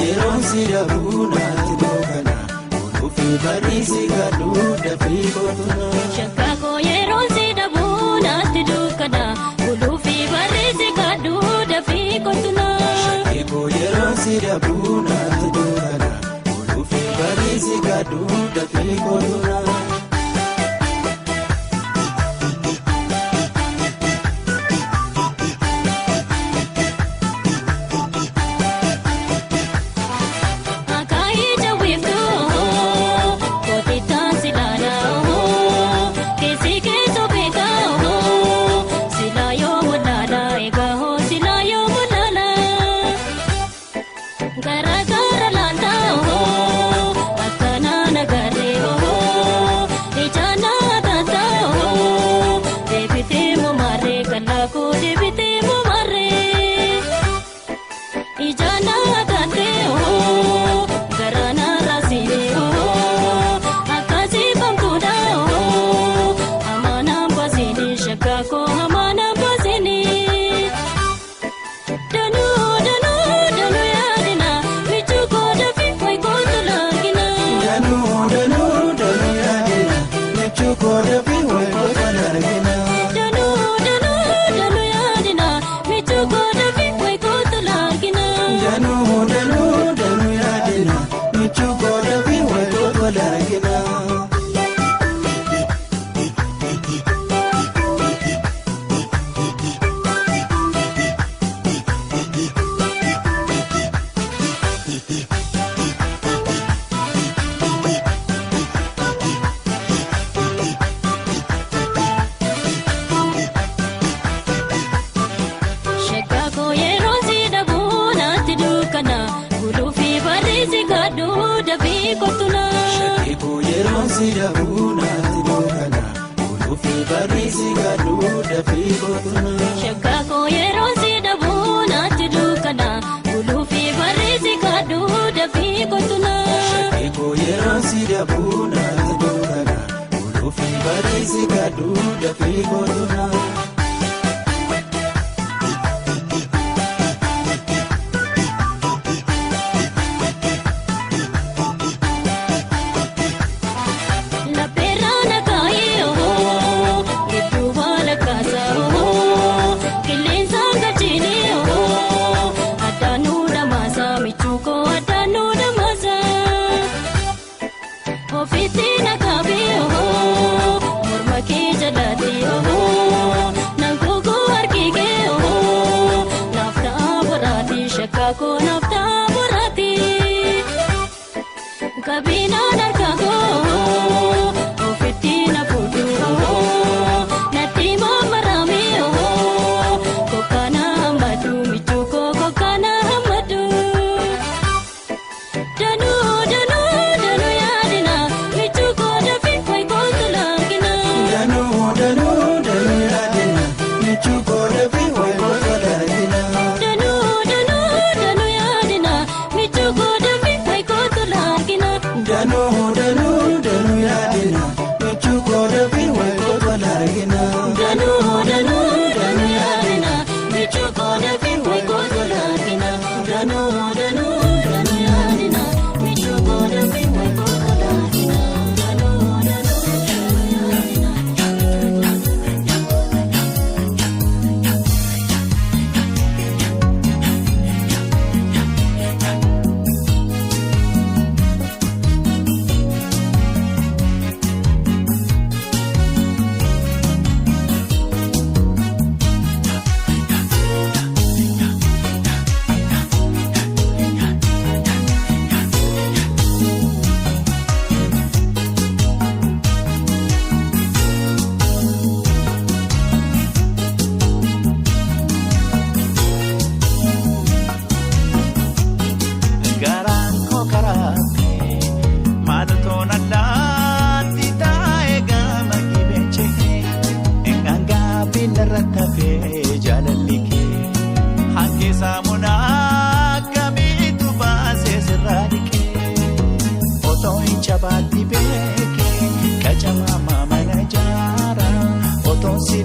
yeroon si dhabuu naatti dukkana ulufi barriisi gadhu dafii kootuna. Shakkaakoo yeroon si dhabuu naatti dukkana ulufi barriisi gadhu dafii kootuna. Shakkaakoo yeroon si dhabuu naatti dukkana ulufi barriisi gadhu dafii kootuna. Shakkaakoo yeroon si dhabuu naatti dukkana ulufi barriisi gadhu dafii kootuna. Shakkaakoo yeroon si dhabuu naatti dukkana ulufi barriisi gadhu dafii kootuna. Shakkaakoo yeroon si dhabuu naatti dukkana ulufi barriisi gadhu dafii kootuna. Shakkaakoo naaftaa boraati kabinaan harkaakoo ofitti na fuudhu natti mammarame kokkaana hammatu michuukoo kokkaana hammatu. Danuu yaadina michuukoo dafii waykootu laangina. Danuu yaadina michuukoo dafii waykootu laangina. Danuu yaadina michuukoo dafii waykootu laangina. Danuu yaadina michuukoo dafii waykootu laangina. Danuu yaadina michuukoo dafii waykootu laangina.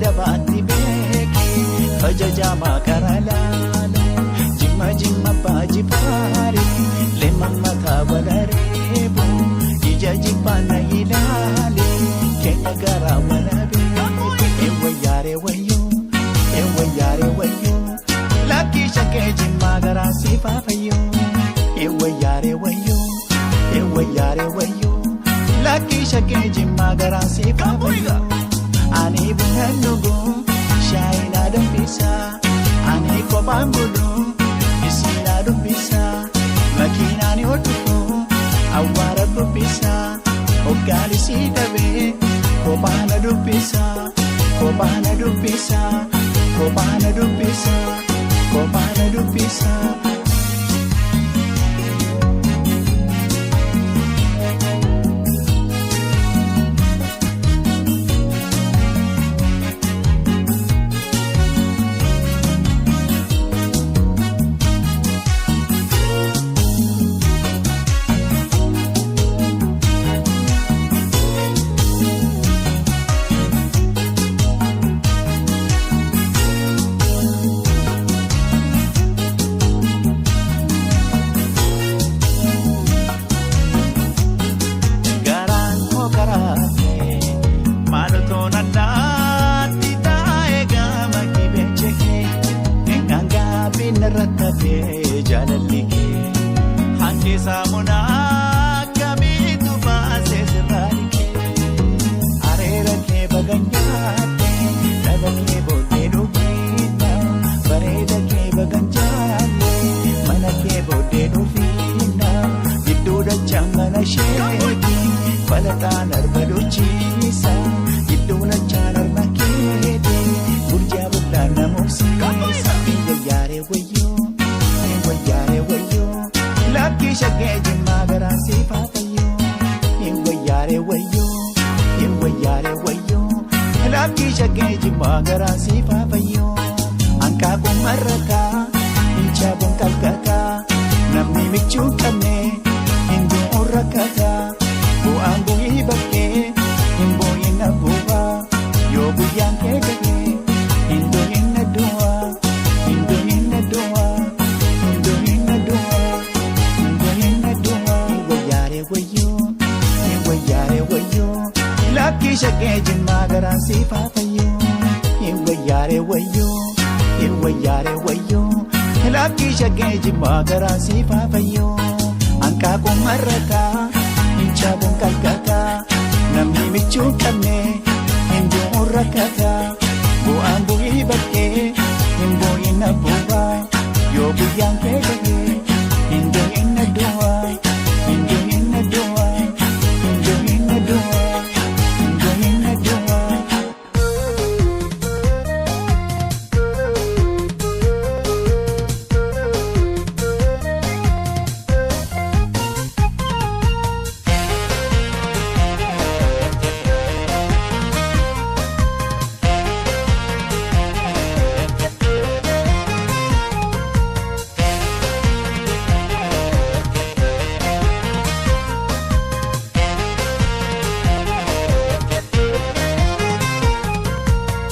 dabaatti beeki fajaja makaralaala jimma jimma baaji faari wayyaare wayyoo wayyaare wayyoo lakkii shakkee jimmaa garaan si faafayyoo ani buna dhuguu shaayinaa danfisaa ani kophaan buluu isiinaa dubbisaa makiinaan yoo dhufuu awwaara dubbisaa hoggaanisii dhabee kophaana dubbisaa kophaana dubbisaa kophaana dubbisaa kophaana dubbisaa.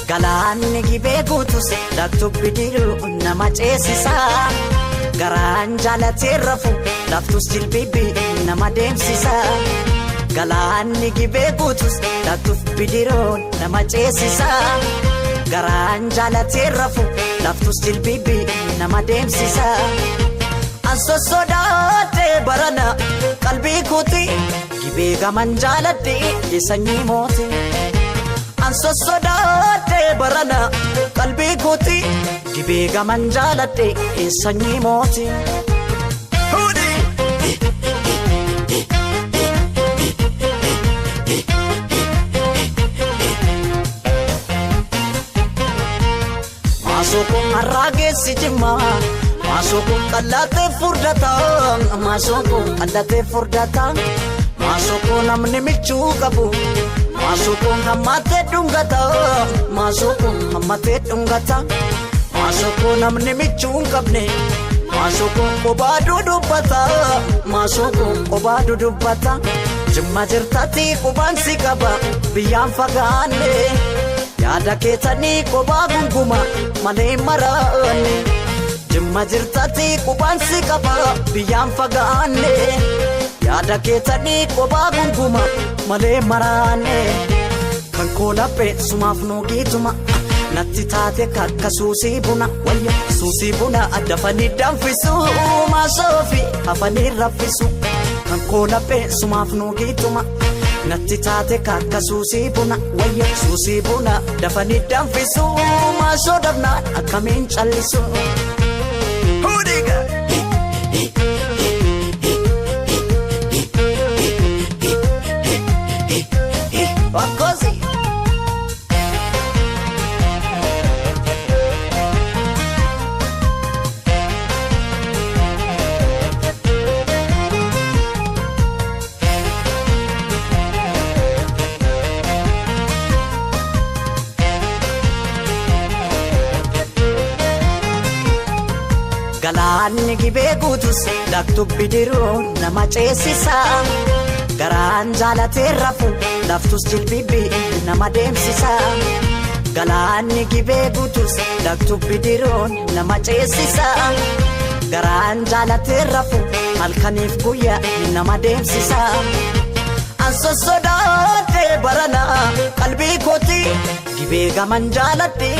Galaanni gibee guutus laftu bidiruu nama ceesisaa garaan jaalatee rafu laftus jilbibii nama deemsisaa. Galaanni gibee guutus laftu bidiruu nama ceesisaa garaan jaalatee rafu laftus jilbibii nama deemsisaa. Anso sodaatee barana qalbii kuuti gibee gaman jaaladhee sanyii mooti. Anso sodaatee barana qalbii kuuti gibee gaman jaaladhee sanyii mooti. Maasookuun har'aa geessi jimmaa maasookuun qal'aatee furdataa maasookuun qal'aatee furdataa maasookuun namni michuu qabu. Maasookuun hammatee dhungata maasookuun hammatee dhungata maasookuun namni michuu hin qabne maasookuun qophaa dudubbata maasookuun qophaa dudubbata. Jimma jirtatti qophaan si qaba biyyaan fagaanne yaada keessanii qophaa gunguma malee maraanne. Jimma jirtatti qophaan si qaba biyyaan fagaanne yaada keessanii qophaa gunguma malee maraanne. Kan koolaphee sumaaf nuugituma natti taate kakka suusii buna wayya suusii buna addafanii danfisu maasoofi hafanii raffisu kan koolaphee sumaaf nuugiituma natti taate kakka suusii buna wayya suusii buna dafanii danfisu maasoo dabnaan akkamiin callisu. Galaanni gibee guutus laftubbi diruu nama ceesisa garaan jaalatee rafu laftus jilbibbi nama deemsisa galaanni gibee guutus laftubbi diruu nama ceesisa garaan jaalatee rafu halkaniif guyyaa nama deemsisa ansosodaatee barana qalbii kooti gibee gaman jaaladhe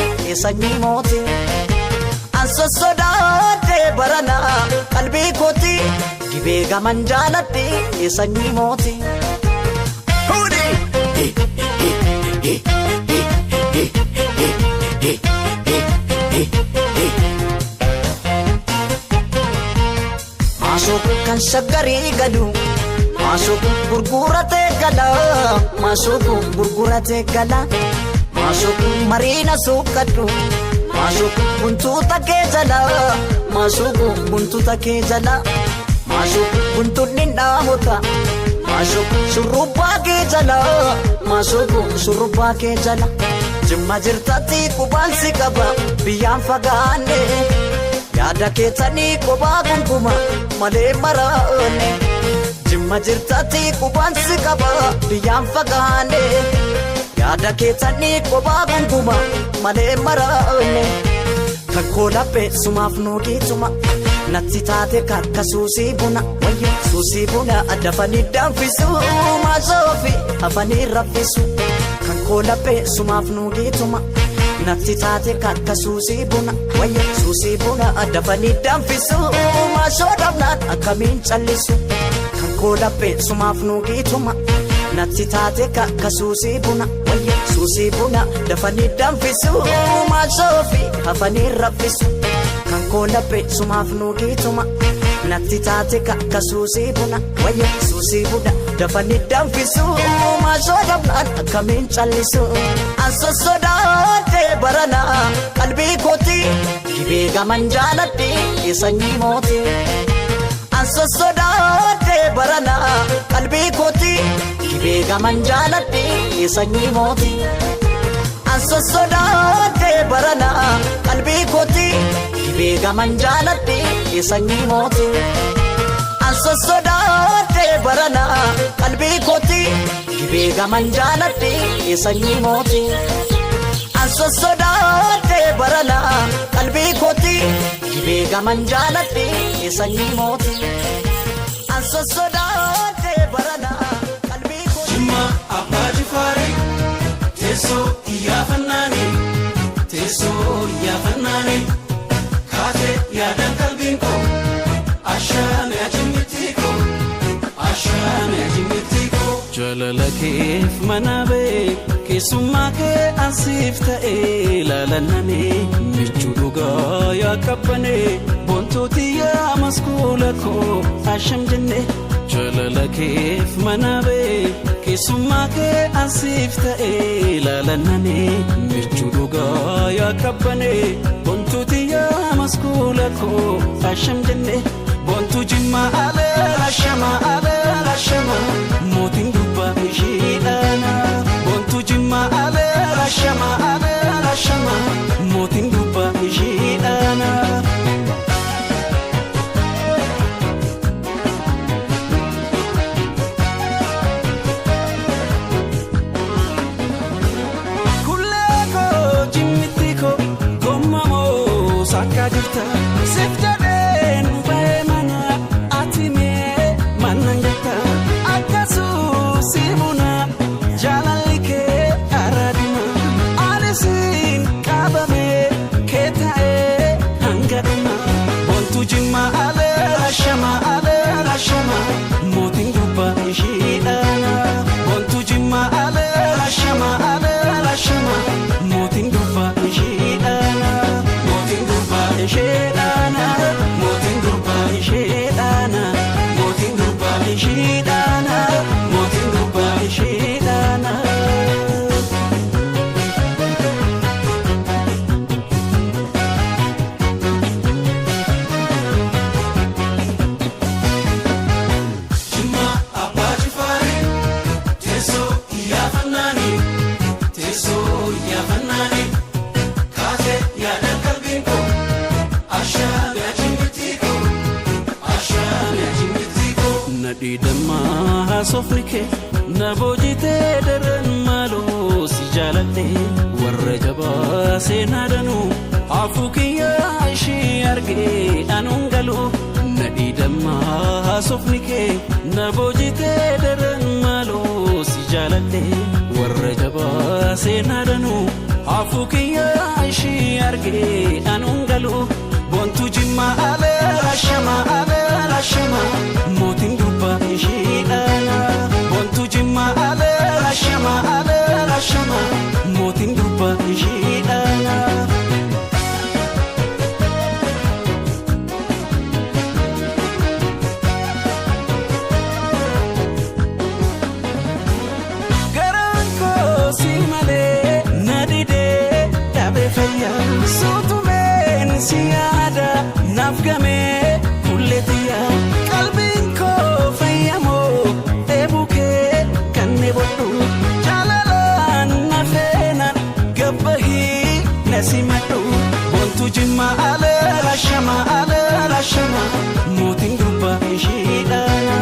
sanyii mooti ansosodaatee barana qalbii kooti gibee gaman jaaladhe sanyii mooti. Maasoo kan shaggarii galu maasoo gurguratee gala maasoo gurguratee gala maasoo mariina suuqadhu maasoo buntuuta kee jala maasoo buntuuta kee jala maasoo buntuunni naamota maasoo shurrubbaa kee jala maasoo shurrubbaa kee jala jimma jirtatti qubaansi qaba biyyaan fagaanne yaada keetanii kophaa gungumaa malee maraanne jimma jirtatti qubaansi qaba biyyaan fagaanne yaada keetanii kophaa gungumaa malee maraanne kan koolaphee sumaaf nuugiituma natti taate kakka suusii buna wayya suusii buna addafanii danfisu maasoofi hafanii raffisu kan koolaphee sumaaf nuugiituma natti taate kakka suusii buna wayya suusii buna addafanii danfisu maasoo dabnaan akkamiin callisu kan koolaphee sumaaf nuugiituma natti taate kakka suusii buna wayya suusii buna dafanii danfisu maasoofi hafanii raffisu kan koolaphee sumaaf nuugiituma natti taate kakka suusii buna wayya suusii buna dafanii danfisu maasoo dabnaan akkamiin callisu ansosodaatee barana qalbii kooti gibee gaman jaaladhe sanyii mooti ansosodaatee barana qalbii kooti gibee gaman jaaladhe sanyii mooti ansosodaatee barana qalbii kooti gibee gaman jaaladhe sanyii mooti ansosodaatee barana qalbii kooti gibee gaman jaaladhe sanyii mooti ansosodaatee barana qalbii kooti gibee gaman jaaladhe sanyii mooti ansosodaatee barana qalbii kooti. Jimma abbaa jifaare teessoo iyyaafannaan kaatee yaadan qalbiin koo ashaame ajimmitti koo ashaame ajimmitti koo. Jaalala keef mana bee keessummaa kee ansiif ta'ee laalanname michuu dhugaa yaa qabbanee bontooti yaa maskuula koo asham jenne. Jaalala keef mana bee keessummaa kee ansiif ta'ee laalanname michuu dhugaa yaa qabbanee bontooti yaa maskuula koo asham jenne. Bontu jimma alashama mootiin dubbaa ishiidhaana. Bontu jimma alashama mootiin dubbaa ishiidhaana. Kullee koo jimmitti koo gomma moo sakka jirta siif jedheen. ishiidhaana mootiin gubbaa ishiidhaana. Nadidammaa sofnike na boojitee daran maaloo si jaalatte warra jabaa seenaadhanuu haafuu kiyyaa ishii argee anuun galuu. Nadidammaa sofnike na boojitee daran maaloo si jaalatte warra jabaa seenaadhanuu haafuu kiyyaa ishii argee anuun galuu. Boontuu jimmaa alee ashama mootiin gubbaa ishiidhaana. Boontuu jimmaa alee ashama mootiin gubbaa ishiidhaana. Garaan koo si malee na didee dhabee fayyaa suutumeen si yaada naaf gamee kulleetiyaa. Qalbiin koo fayyamoo eebukee kannee bodhu jaalalaan na feena gabbahii na simadhu. Boontuu jimmaa alee ashama mootiin gubbaa ishiidhaana.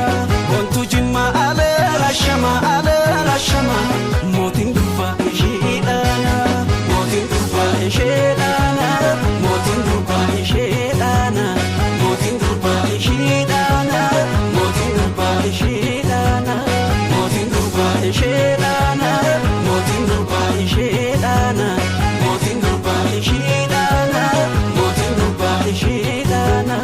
Boontuu jimmaa alee ashama mootiin gubbaa ishiidhaana. Mootiin gubbaa ishiidhaana. Mootiin gubbaa ishiidhaana. Mootiin gubbaa ishiidhaana. Mootiin gubbaa ishiidhaana. Mootiin gubbaa ishiidhaana. Mootiin gubbaa ishiidhaana. Mootiin gubbaa ishiidhaana. Mootiin gubbaa ishiidhaana.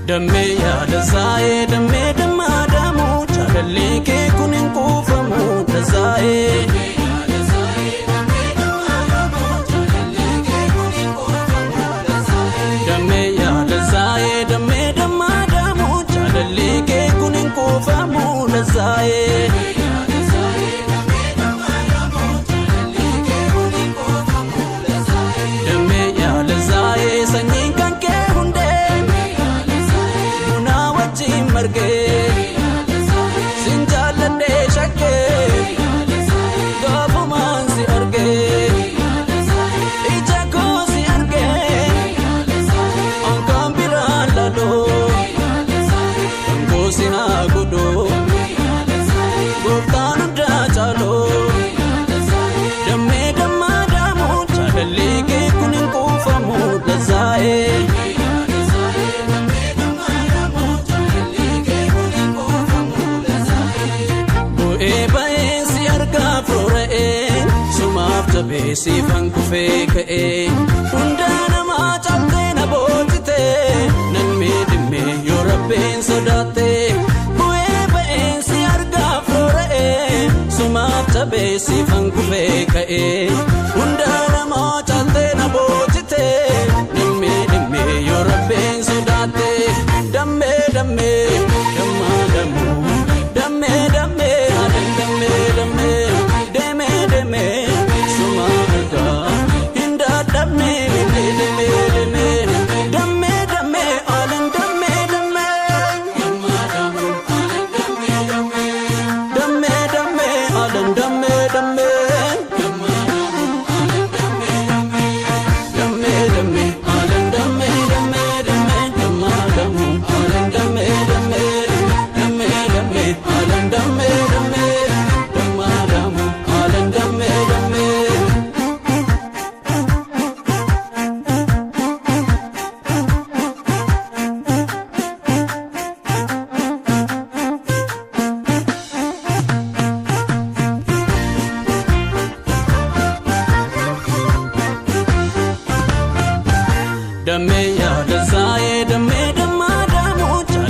Dammee yaada zaa'ee dammee dammaa daamuu jaalallee kee kun hin kuufamu dazaa'ee. Dammee yaada zaa'ee dammee dammaa daamuu jaalallee kee kun hin kuufamu dazaa'ee. Dammee yaada zaa'ee sanyiin kan kee hundee. Sin jaaladhee shakkee gaafumaan si argee ija koo si argee hangaan biraan laloo dhangoo si haa godhoo gooftaan hundaa caaloo. Dammee dammaa daamuu jaalallee kee kun hin kuufamu dazaa'ee. Siifan kufee ka'ee hundaa namaa cabdee na boojitee nan miidhimee yoo rabbeen sodaatee. Bu'ee ba'een si argaaf roora'ee sumaaf cabee siifan kufee ka'ee hundaa namaa cabdee na boojitee nan miidhimee yoo rabbeen sodaatee. Dammee dammee dammaa damuu dammee dammee dammee dammee deemee deemee. Dammee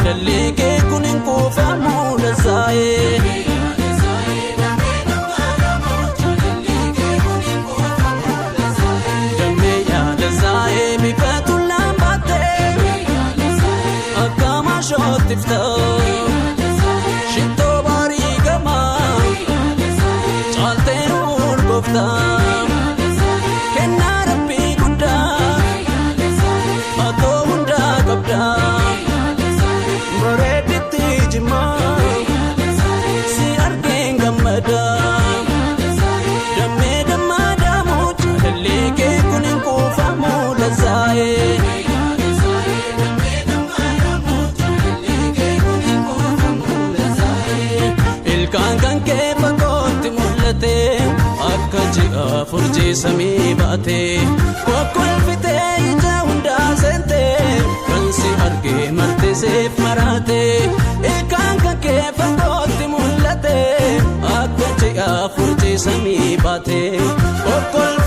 jaalallee kee kun hin kuufamu lazaa'ee. Dammee yaada zaa'ee bifatu lambaatee akka maashootti fitoo shittoo baarii gamaa caaltee urgooftaa. Ilkaan kan kee fagootti mul'ate akka ji'a furjii samii baate kokkolfitee ija hundaa seente kan si argee marte seef maraate. Ilkaan kan kee fagootti mul'ate akka ji'a furjii samii baate kokkolfitee